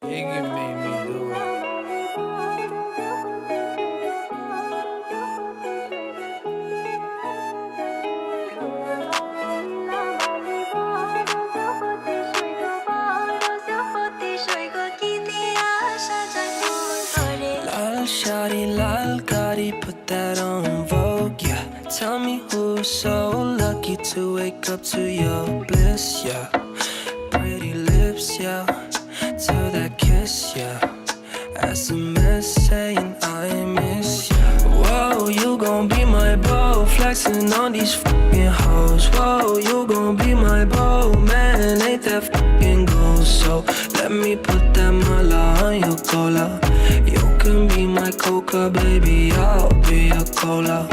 Iggy made me do it. Lal shawty, lal Gotti, put that on Vogue, yeah. Tell me who's so lucky to wake up to your bliss, yeah. Pretty lips, yeah, to that kiss, yeah. SMS saying I miss you. Whoa, you gon' be my beau, flexing on these fucking hoes. Whoa, you gon' be my beau, man, ain't that fucking gold? So let me put that mala on your cola. You can be my coca, baby, I'll be your cola.